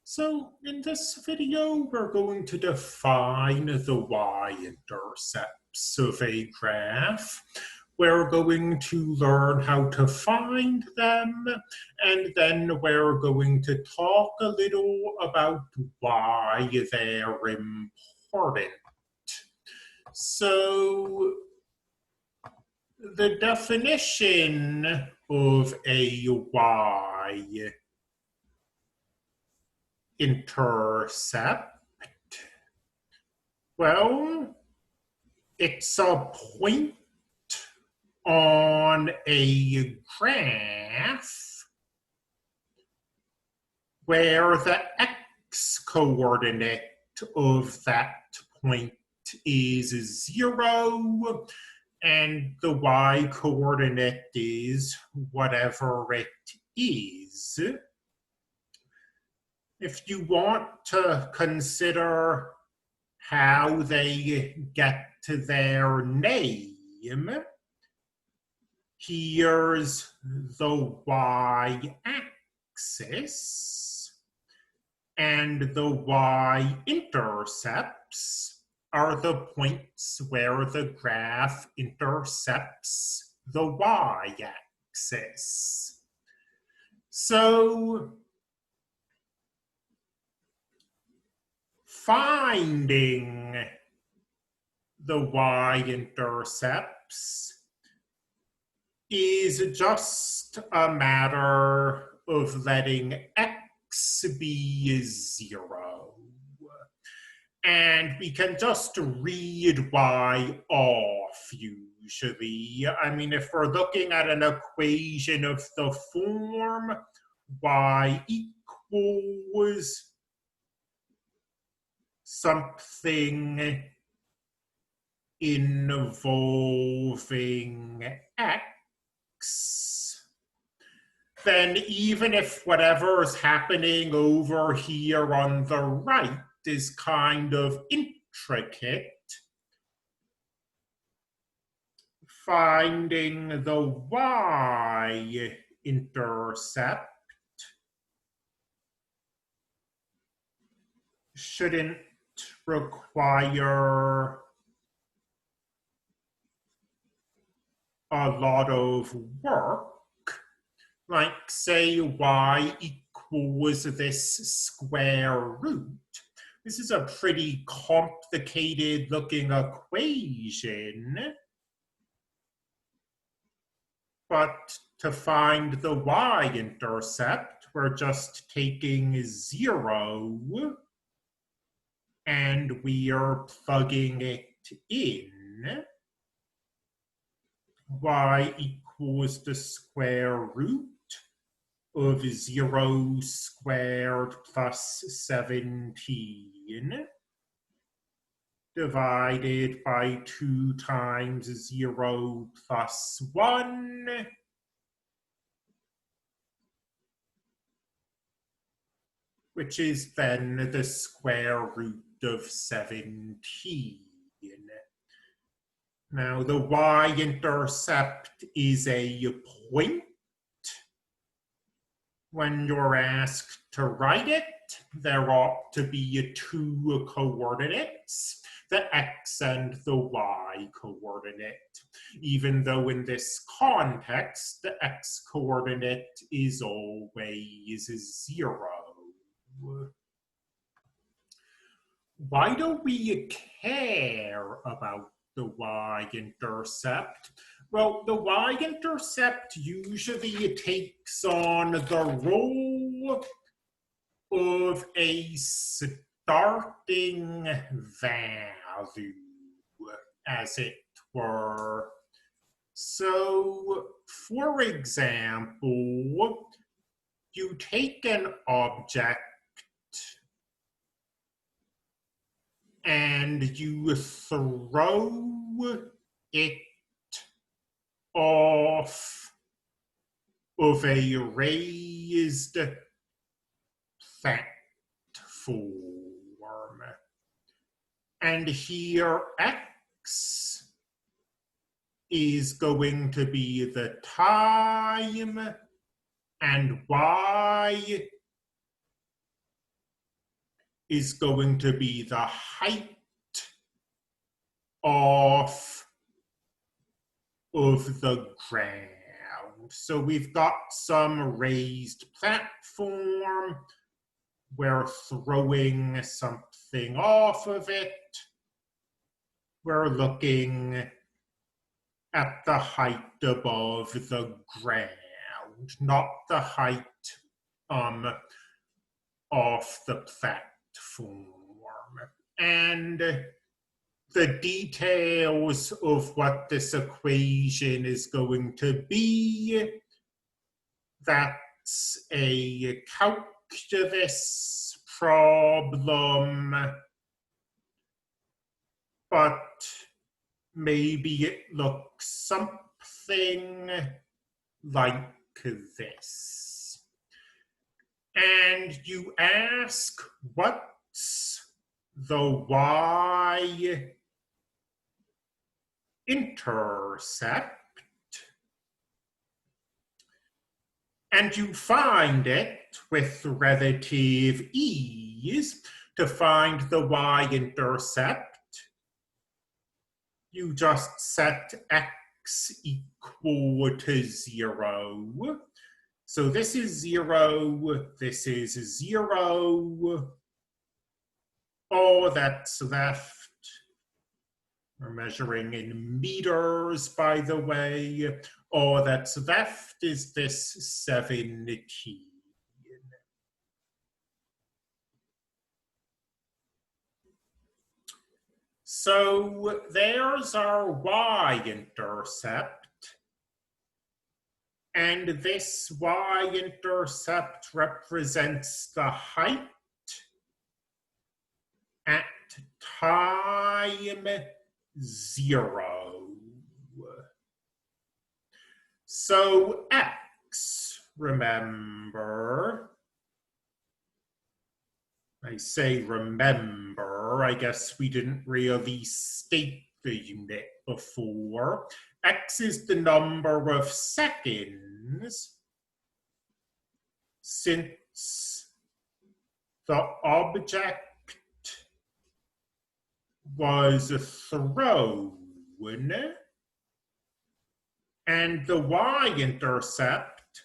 So in this video, we're going to define the y-intercepts of a graph. We're going to learn how to find them, and then we're going to talk a little about why they're important. So the definition of a y-intercept, well, it's a point on a graph where the x-coordinate of that point is 0, and the y-coordinate is whatever it is. If you want to consider how they get to their name, here's the y-axis, and the y-intercepts are the points where the graph intercepts the y-axis. So finding the y-intercepts is just a matter of letting x be 0. And we can just read y off usually. I mean, if we're looking at an equation of the form y equals something involving x, then even if whatever's happening over here on the right is kind of intricate, finding the y-intercept shouldn't require a lot of work. Like, say y equals this square root. This is a pretty complicated looking equation. But to find the y-intercept, we're just taking 0 and we are plugging it in. Y equals the square root of 0 squared plus 17 divided by 2 times 0 plus 1, which is then the square root of 17. Now, the y-intercept is a point. When you're asked to write it, there ought to be 2 coordinates, the x and the y coordinate, even though in this context, the x coordinate is always 0. Why do we care about the y-intercept? Well, the y-intercept usually takes on the role of a starting value, as it were. So, for example, you take an object and you throw it off of a raised platform. And here x is going to be the time, and y is going to be the height of the ground. So we've got some raised platform. We're throwing something off of it. We're looking at the height above the ground, not the height off the platform. And the details of what this equation is going to be, that's a calculus problem, but maybe it looks something like this. And you ask, what's the y-intercept? And you find it with relative ease. To find the y-intercept, you just set x equal to 0. So this is 0, this is 0. All that's left, we're measuring in meters, by the way, all that's left is this 17. So there's our y-intercept. And this y-intercept represents the height at time 0. So x, remember, I say remember, I guess we didn't really state the unit before. X is the number of seconds since the object was thrown, and the y-intercept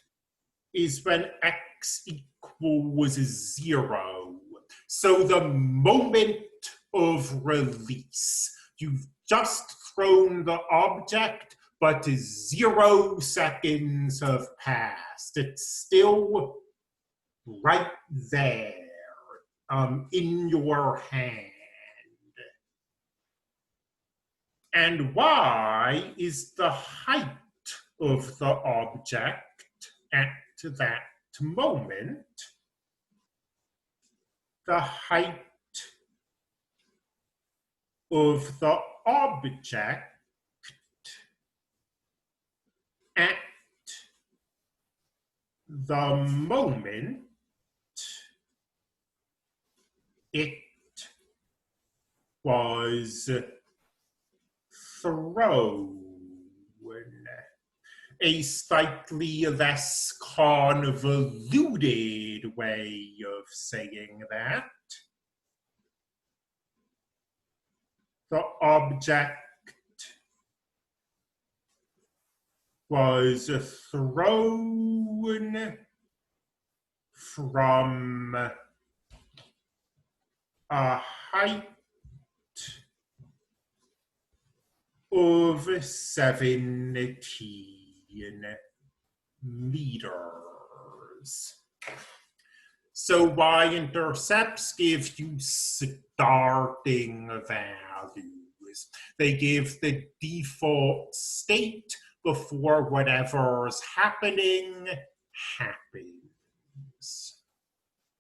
is when x equals 0. So the moment of release, you've just thrown the object, but 0 seconds have passed. It's still right there in your hand. And y is the height of the object at that moment. The height of the object at the moment it was thrown. A slightly less convoluted way of saying that. The object was thrown from a height of 17 meters. So y-intercepts give you starting values. They give the default state before whatever's happening happens.